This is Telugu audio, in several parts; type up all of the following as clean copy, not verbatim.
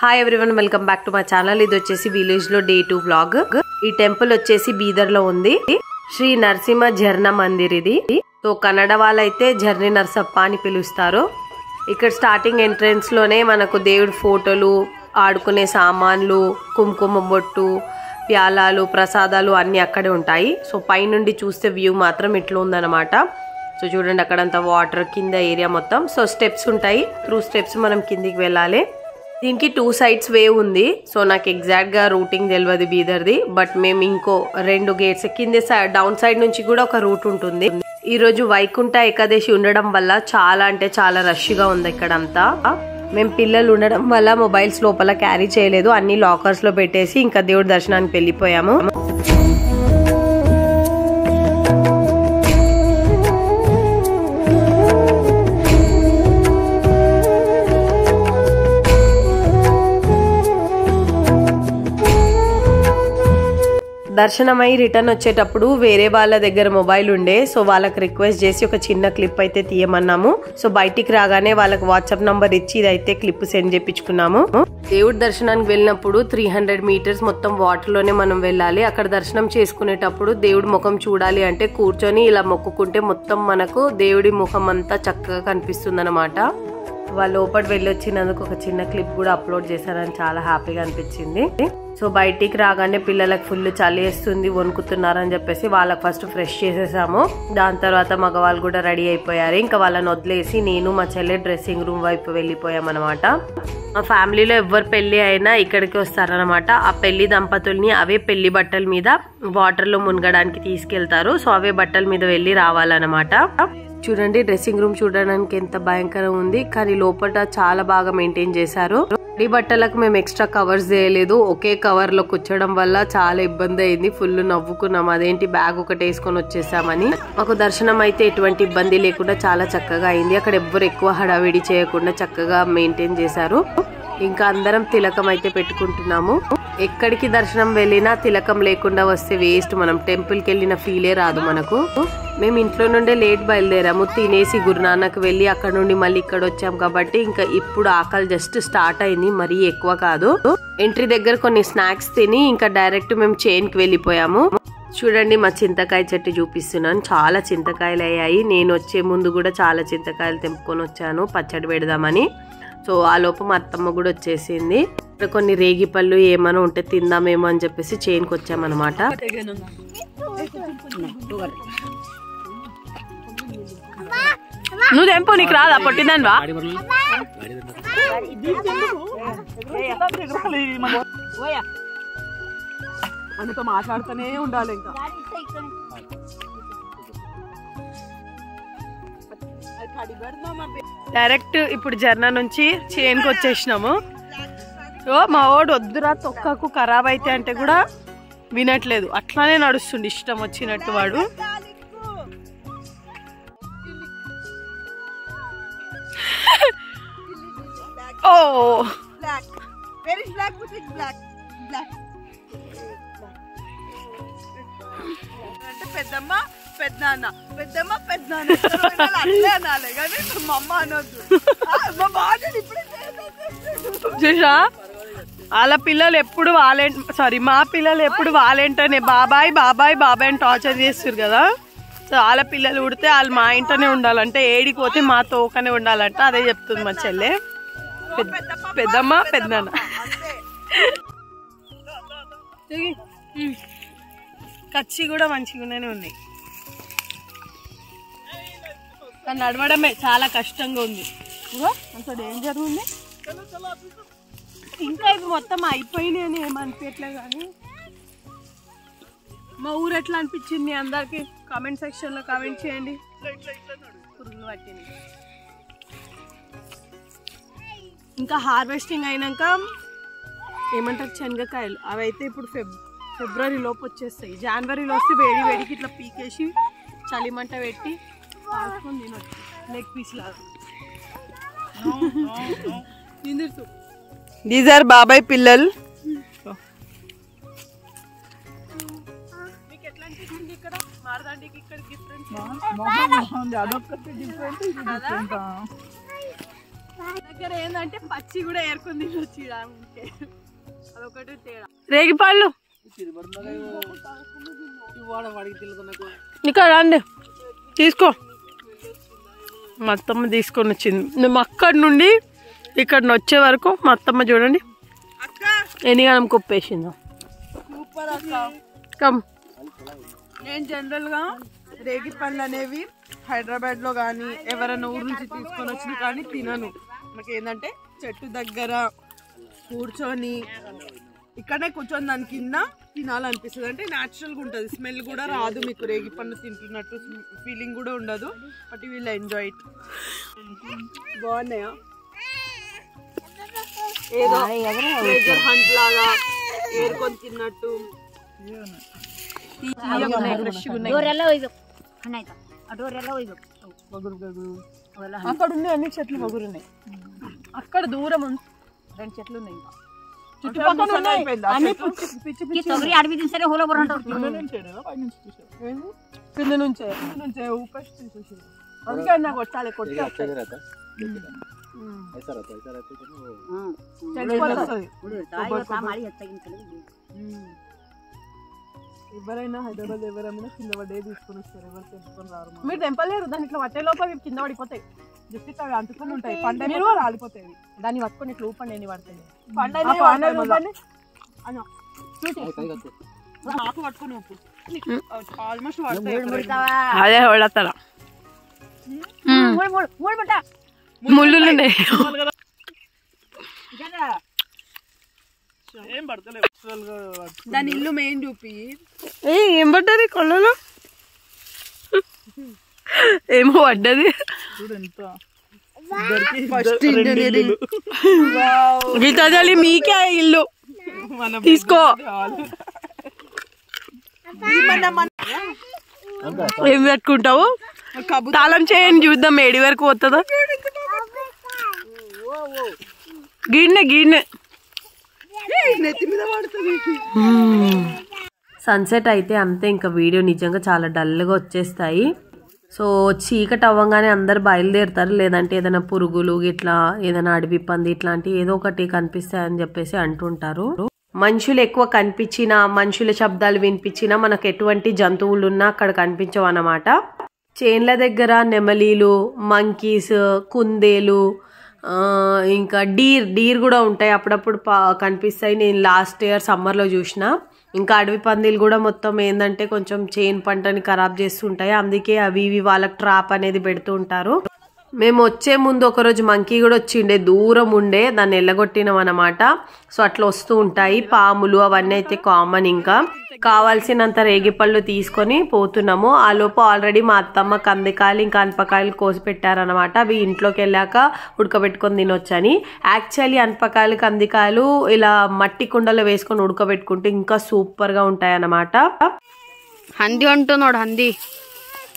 Hi everyone, welcome back to my channel. ఇది వచ్చేసి విలేజ్ లో డే 2 వ్లాగ్. ఈ టెంపుల్ వచ్చేసి బీదర్ లో ఉంది. శ్రీ నరసింహ ఝర్ణ మందిర్ ఇది. సో కన్నడ వాళ్ళైతే ఝర్ని నరసప్ప అని పిలుస్తారు. ఇక్కడ స్టార్టింగ్ ఎంట్రన్స్ లోనే మనకు దేవుడి ఫోటోలు, ఆడుకునే సామాన్లు, కుంకుమ బొట్టు, ప్యాలాలు, ప్రసాదాలు అన్ని అక్కడే ఉంటాయి. సో పైనుండి చూస్తే వ్యూ మాత్రం ఇట్లా ఉందన్నమాట. సో చూడండి, అక్కడంతా వాటర్, కింద ఏరియా మొత్తం. సో స్టెప్స్ ఉంటాయి, త్రూ స్టెప్స్ మనం కిందికి వెళ్ళాలి. దీనికి 2 sides వే ఉంది. సో నాకు ఎగ్జాక్ట్ గా రూటింగ్ తెలియదు బీదర్ది, బట్ మేము ఇంకో 2 గేట్స్ కింద డౌన్ సైడ్ నుంచి కూడా ఒక రూట్ ఉంటుంది. ఈ రోజు వైకుంఠ ఏకాదశి ఉండడం వల్ల చాలా అంటే చాలా రష్ గా ఉంది ఇక్కడంతా. మేము పిల్లలు ఉండడం వల్ల మొబైల్స్ లోపల క్యారీ చేయలేదు, అన్ని లాకర్స్ లో పెట్టేసి ఇంకా దేవుడి దర్శనానికి వెళ్ళిపోయాము. దర్శనమై రిటర్న్ వచ్చేటప్పుడు వేరే వాళ్ళ దగ్గర మొబైల్ ఉండే, సో వాళ్ళకి రిక్వెస్ట్ చేసి ఒక చిన్న క్లిప్ అయితే తీయమన్నాము. సో బయటికి రాగానే వాళ్ళకి వాట్సాప్ నంబర్ ఇచ్చి ఇదైతే క్లిప్ సెండ్ చేయించుకున్నాము. దేవుడి దర్శనానికి వెళ్ళినప్పుడు 300 meters మొత్తం వాటర్ లోనే మనం వెళ్ళాలి. అక్కడ దర్శనం చేసుకునేటప్పుడు దేవుడి ముఖం చూడాలి అంటే కూర్చొని ఇలా మొక్కుకుంటే మొత్తం మనకు దేవుడి ముఖం అంతా చక్కగా కనిపిస్తుంది అనమాట. వాళ్ళు లోపల వెళ్ళొచ్చినందుకు ఒక చిన్న క్లిప్ కూడా అప్లోడ్ చేశారని చాలా హ్యాపీగా అనిపించింది. సో బయటికి రాగానే పిల్లలకు ఫుల్ చలి వేస్తుంది, వణుకుతున్నారని చెప్పేసి వాళ్ళకి ఫస్ట్ ఫ్రెష్ చేసేసాము. దాని తర్వాత మగవాళ్ళు కూడా రెడీ అయిపోయారు. ఇంకా వాళ్ళని వదిలేసి నేను మా చెల్లె డ్రెస్సింగ్ రూమ్ వైపు వెళ్ళిపోయాం అనమాట. మా ఫ్యామిలీలో ఎవరు పెళ్లి అయినా ఇక్కడికి వస్తారనమాట. ఆ పెళ్లి దంపతుల్ని అవే పెళ్లి బట్టల మీద వాటర్ లో మునగడానికి తీసుకెళ్తారు. సో అవే బట్టల మీద వెళ్ళి రావాలన్నమాట. చూడండి, డ్రెస్సింగ్ రూమ్ చూడడానికి ఎంత భయంకరంగా ఉంది, కానీ లోపల చాలా బాగా మెయింటైన్ చేశారు. ఈ బట్టలకు మేము ఎక్స్ట్రా కవర్స్ చేయలేదు, ఒకే కవర్ లో కూర్చోడం వల్ల చాలా ఇబ్బంది అయింది. ఫుల్ నవ్వుకున్నాం, అదేంటి బ్యాగ్ ఒకటి వేసుకొని వచ్చేసామని. మాకు దర్శనం అయితే ఎటువంటి ఇబ్బంది లేకుండా చాలా చక్కగా అయింది. అక్కడ ఎవ్వరు ఎక్కువ హడావిడి చేయకుండా చక్కగా మెయింటైన్ చేశారు. ఇంకా అందరం తిలకం అయితే పెట్టుకుంటున్నాము. ఎక్కడికి దర్శనం వెళ్ళినా తిలకం లేకుండా వస్తే వేస్ట్, మనం టెంపుల్ కి వెళ్ళిన ఫీలే రాదు మనకు. మేము ఇంట్లో నుండే లేట్ బయలుదేరాము, తినేసి గురునానక్ వెళ్ళి అక్కడ నుండి మళ్ళీ ఇక్కడ వచ్చాం కాబట్టి ఇంకా ఇప్పుడు ఆకలి జస్ట్ స్టార్ట్ అయింది, మరీ ఎక్కువ కాదు. ఎంట్రీ దగ్గర కొన్ని స్నాక్స్ తిని ఇంకా డైరెక్ట్ మేము చైన్ కి వెళ్ళిపోయాము. చూడండి, మా చింతకాయ చెట్టు చూపిస్తున్నాను, చాలా చింతకాయలు అయ్యాయి. నేను వచ్చే ముందు కూడా చాలా చింతకాయలు తెంపుకొని వచ్చాను పచ్చడి పెడదామని. సో ఆ లోపు మా అత్తమ్మ కూడా వచ్చేసింది. ఇక్కడ కొన్ని రేగి పళ్ళు ఏమైనా ఉంటే తిందామేమో అని చెప్పేసి చైన్కి వచ్చామన్నమాట. నువ్వు తెంపు, నీకు రాదా పొట్టిందనివా? మనతో మాట్లాడుతూనే ఉండాలి. ఇంకా డైరెక్ట్ ఇప్పుడు జర్నా నుంచి చైన్కి వచ్చేసినాము. సో మా వాడు వద్దురా తొక్కకు ఖరాబ్ అయితే అంటే కూడా వినట్లేదు, అట్లానే నడుస్తుండి ఇష్టం వచ్చినట్టు వాడు. ఓ అంటే పెద్దమ్మ పెద్దనాన్న, పెద్దమ్మ పెద్దనాన్న అట్లే అనాలి కానీ మా అమ్మ అనొద్దు. చూసా, వాళ్ళ పిల్లలు ఎప్పుడు మా పిల్లలు ఎప్పుడు వాళ్ళేంటనే బాబాయ్ బాబాయ్ బాబాయ్ అని టార్చర్ చేస్తారు కదా. సో వాళ్ళ పిల్లలు ఉడితే వాళ్ళు మా ఇంట్లోనే ఉండాలంటే, ఏడికి పోతే మా తోకనే ఉండాలంట. అదే చెప్తుంది మా చెల్లె. పెద్దమ్మ పెద్దనాన్న. కచ్చి కూడా మంచిగానే ఉన్నాయి, కానీ నడవడమే చాలా కష్టంగా ఉంది. అంత డేంజర్ ఉంది. ఇంకా ఇవి మొత్తం అయిపోయినాయి అని ఏమనిపించట్లేదు. కానీ మా ఊరు ఎట్లా అనిపించింది మీ అందరికి కామెంట్ సెక్షన్ లో కామెంట్ చేయండి. పురుగులు పట్టింది. ఇంకా హార్వెస్టింగ్ అయినాక ఏమంటారు శనగకాయలు, అవి అయితే ఇప్పుడు ఫిబ్రవరి లోపు వచ్చేస్తాయి. జనవరిలో వస్తే వేడి వేడికి ఇట్లా పీకేసి చలిమంట పెట్టి కాల్చుకొని తినొచ్చు, లెగ్ పీస్ లాగా. దీస్ ఆర్ బాబాయ్ పిల్లలు. మీకు ఎట్లా అనిపించింది ఇక్కడ మారదాండికి ఇక్కడ డిఫరెన్స్? దగ్గర ఏంటంటే పచ్చి కూడా ఏరుకుంది అదొకటి తేడా. రేగి పళ్ళు ఇక్కడ రండి తీసుకో. మా అత్తమ్మ తీసుకొని వచ్చింది. మేము అక్కడి నుండి ఇక్కడ వచ్చే వరకు మా అత్తమ్మ చూడండి ఎన్నిగానం కుప్పేసిందో. నేను జనరల్ గా రేగి పండ్లు అనేవి హైదరాబాద్ లో కానీ ఎవరైనా ఊరు నుంచి తీసుకొని వచ్చినా కానీ తినను. నాకు ఏంటంటే చెట్టు దగ్గర కూర్చొని ఇక్కడనే కూర్చొని దాని కింద తినాలనిపిస్తుంది. అంటే న్యాచురల్ గా ఉంటుంది, స్మెల్ కూడా రాదు, మీకు రేగి పండు తింటున్నట్టు ఫీలింగ్ కూడా ఉండదు. బట్ వీళ్ళు ఎంజాయ్ ఇట్. బాగున్నాయా? ఏదో హంట్ లాగా ఏరుకొని తిన్నట్టు. అక్కడ ఉన్నాయి అన్ని చెట్లు వగురున్నాయి. అక్కడ దూరం 2 చెట్లు ఉన్నాయి. ఇంకా కింద నుంచే అందుకే నాకు కొట్టాలి ఎవరైనా హైదరాబాద్ ఎవరైనా కింద పడ్డే తీసుకొని వస్తారు, ఎవరు తెచ్చుకొని రారు. మీరు తెంపలేరు, దాన్ని ఇట్లా పట్టే లోపల కింద పడిపోతాయి. జస్ట్ అవి అంటుకొని ఉంటాయి, పండు రాలిపోతాయి. దాన్ని పట్టుకొని ఇట్లా ఊపండి ఎన్ని పడతాయి. పట్టుకొని ఊపు ఆల్మోస్ట్ అదే పడతారా ముళ్ళు దాని ఇల్లు మెయిన్ చూపి ఏం పడ్డది కొల్లలో ఏమో పడ్డది. గీతాంజలి మీకే ఇల్లు తీసుకో. ఏం పెట్టుకుంటావు? తాళం చేయని చూద్దాం ఏడి వరకు పోతుందో. గిన్నె గిన్నె సన్సెట్ అయితే అంతే. ఇంకా వీడియో నిజంగా చాలా డల్గా వచ్చేస్తాయి. సో చీకటి అవ్వగానే అందరు బయలుదేరుతారు, లేదంటే ఏదైనా పురుగులు ఇట్లా ఏదైనా అడవి పంది ఇట్లాంటి ఏదో ఒకటి కనిపిస్తాయని చెప్పేసి అంటుంటారు. మనుషులు ఎక్కువ కనిపించినా మనుషుల శబ్దాలు వినిపించినా మనకు ఎటువంటి జంతువులు ఉన్నా అక్కడ కనిపించవు అన్నమాట. చేన్ల దగ్గర నెమలీలు, మంకీస్, కుందేలు, ఇంకా డీర్ కూడా ఉంటాయి, అప్పుడప్పుడు కనిపిస్తాయి. నేను లాస్ట్ ఇయర్ సమ్మర్లో చూసిన. ఇంకా అడవి పందిలు కూడా మొత్తం ఏంటంటే కొంచెం చేను పంటని ఖరాబ్ చేస్తుంటాయి, అందుకే అవి ఇవి వాళ్ళకి ట్రాప్ అనేది పెడుతూ ఉంటారు. మేము వచ్చే ముందు ఒకరోజు మంకీ కూడా వచ్చిండే, దూరం ఉండే, దాన్ని ఎల్లగొట్టినాం అనమాట. సో అట్లా వస్తూ ఉంటాయి. పాములు అవన్నీ అయితే కామన్. ఇంకా కావాల్సినంత రేగిపళ్ళు తీసుకొని పోతున్నాము. ఆ లోపు ఆల్రెడీ మా అత్తమ్మ కందికాయలు ఇంకా అనపకాయలు కోసి పెట్టారనమాట. అవి ఇంట్లోకి వెళ్ళాక ఉడకబెట్టుకొని తినొచ్చని. యాక్చువల్లీ అనపకాయలు కందికాయలు ఇలా మట్టి కుండలో వేసుకొని ఉడకబెట్టుకుంటే ఇంకా సూపర్గా ఉంటాయి అన్నమాట. హంది అంటున్నాడు. హంది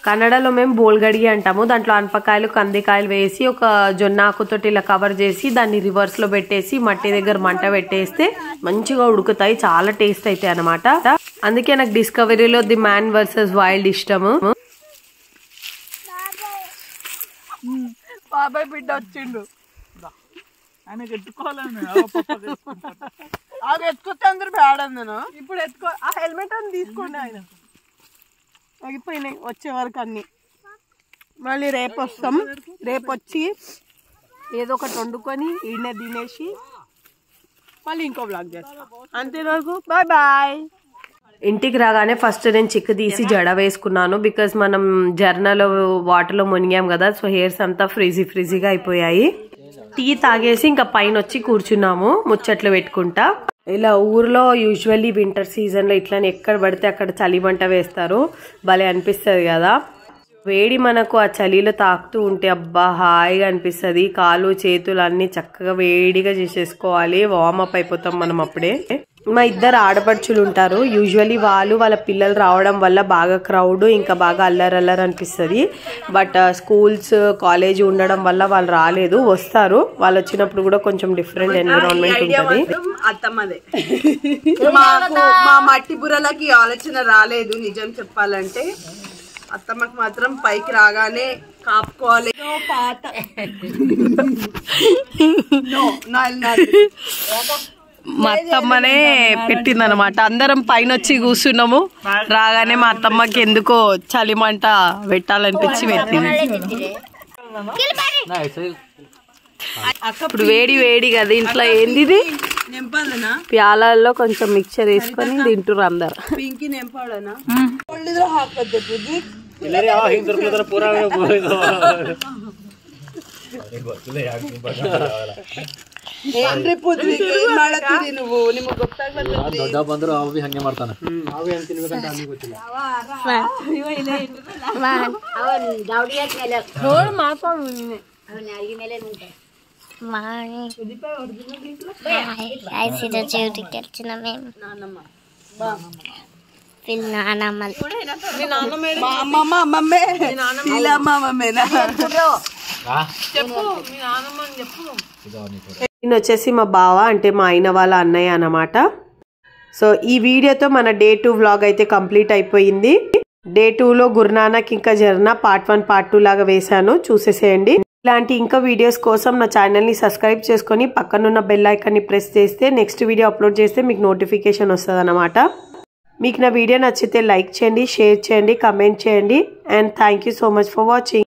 కన్నడలో మేము బోల్గడిగి అంటాము. దాంట్లో అనపకాయలు కందికాయలు వేసి ఒక జొన్న ఆకుతోటి ఇలా కవర్ చేసి దాన్ని రివర్స్ లో పెట్టేసి మట్టి దగ్గర మంట పెట్టేస్తే మంచిగా ఉడుకుతాయి, చాలా టేస్ట్ అవుతాయి అనమాట. అందుకే నాకు డిస్కవరీలో ది మ్యాన్ వర్సెస్ వైల్డ్ ఇష్టము. బాబాయ్ బిడ్డ వచ్చిండు, ఆయనకి ఎత్తుకోవాలని ఎత్తుకొస్తే అందరు బ్యాడ్. ఇప్పుడు ఎత్తుకో, ఆ హెల్మెట్ అని తీసుకోండి. ఆయన ఆగిపోయినాయి వచ్చే వరకు అన్ని. మళ్ళీ రేపు వస్తాం. రేపు వచ్చి ఏదో ఒకటి వండుకొని ఈడనే తినేసి మళ్ళీ ఇంకో బ్లాగ్ చేస్తాం. అంతేవరకు బాయ్ బాయ్. ఇంటికి రాగానే ఫస్ట్ నేను చిక్కు తీసి జడ వేసుకున్నాను. బికాస్ మనం జర్నలో వాటర్లో మునిగాం కదా, సో హెయిర్స్ అంతా ఫ్రీజీగా అయిపోయాయి. టీ తాగేసి ఇంకా పైన వచ్చి కూర్చున్నాము ముచ్చట్లు పెట్టుకుంటా. ఇలా ఊర్లో యూజువల్లీ వింటర్ సీజన్లో ఇట్లానే ఎక్కడ పడితే అక్కడ చలి మంట వేస్తారు, భలే అనిపిస్తుంది కదా. వేడి మనకు ఆ చలిలో తాకుతూ ఉంటే అబ్బా హాయిగా అనిపిస్తుంది. కాలు చేతులు అన్ని చక్కగా వేడిగా చేసేసుకోవాలి, వార్మప్ అయిపోతాం మనం అప్పుడే. మా ఇద్దరు ఆడపడుచులు ఉంటారు. యూజువల్లీ వాళ్ళ పిల్లలు రావడం వల్ల బాగా క్రౌడ్, ఇంకా బాగా అల్లరల్లరి అనిపిస్తుంది. బట్ స్కూల్స్ కాలేజ్ ఉండడం వల్ల వాళ్ళు రాలేదు, వస్తారు. వాళ్ళు వచ్చినప్పుడు కూడా కొంచెం డిఫరెంట్ ఎన్విరాన్మెంట్ ఉంటుంది. అత్తమ్మదే మాకు మా మట్టి బుర్రలకి ఆలోచన రాలేదు నిజం చెప్పాలంటే. అత్తమ్మకి మాత్రం పైకి రాగానే కాపుకోవాలి పాత మా అత్తమ్మనే పెట్టిందనమాట. అందరం పైన వచ్చి కూర్చున్నాము. రాగానే మా అత్తమ్మకి ఎందుకో చలిమంట పెట్టాలనిపించి పెట్టింది. ఇప్పుడు వేడి వేడి కదా ఇంట్లో ఏంది ఇది నింపాలనా ప్యాలల్లో కొంచెం మిక్చర్ వేసుకొని తింటుర్రు అందరు. పింకి నింపాలనా ಒಳ್ಳಿದ್ರೆ ಹಾಕತ್ತೆ ಬುದ್ಧಿ ಏನ್ರಿ ಪುದ್ವಿ ಮಾಡತ್ತೀರಿ ನೀವು ನಿಮಗೆ ಗೊತ್ತಾಗ್ಲತ್ತೈತಿ ದೊಡ್ಡ ಬಂದ್ರು ಅವು ಬಿ ಹಂಗೆ ಮಾಡ್ತಾನೆ ಅವು ಏನ್ ತಿನ್ಬೇಕಂತ ಅವ್ನಿಗೆ ಗೊತ್ತಿಲ್ಲ ಅವನ್ ದೌಡಿಯ ಮೇಲೆ ನೋಡಿ ಮಾತಾಡು ಅವನ ಅಡಿಗೆ ಮೇಲೆ ఐసీలో డ్యూటీకి వచ్చిన మేము అమ్మమ్మే ఇలా అమ్మమ్మేనా నేను వచ్చేసి మా బావ అంటే మా అయిన వాళ్ళ అన్నయ్య అన్నమాట. సో ఈ వీడియోతో మన డే 2 వ్లాగ్ అయితే కంప్లీట్ అయిపోయింది. డే 2లో గురునానక్ ఇంకా జర్నా పార్ట్ 1 పార్ట్ 2 లాగా వేశాను, చూసేసేయండి. ఇలాంటి ఇంకా వీడియోస్ కోసం నా ఛానల్ని సబ్స్క్రైబ్ చేసుకొని పక్కనున్న బెల్ ఐకాన్ని ప్రెస్ చేస్తే నెక్స్ట్ వీడియో అప్లోడ్ చేస్తే మీకు నోటిఫికేషన్ వస్తుంది అన్నమాట. మీకు నా వీడియో నచ్చితే లైక్ చేయండి, షేర్ చేయండి, కమెంట్ చేయండి. And thank you so much for watching.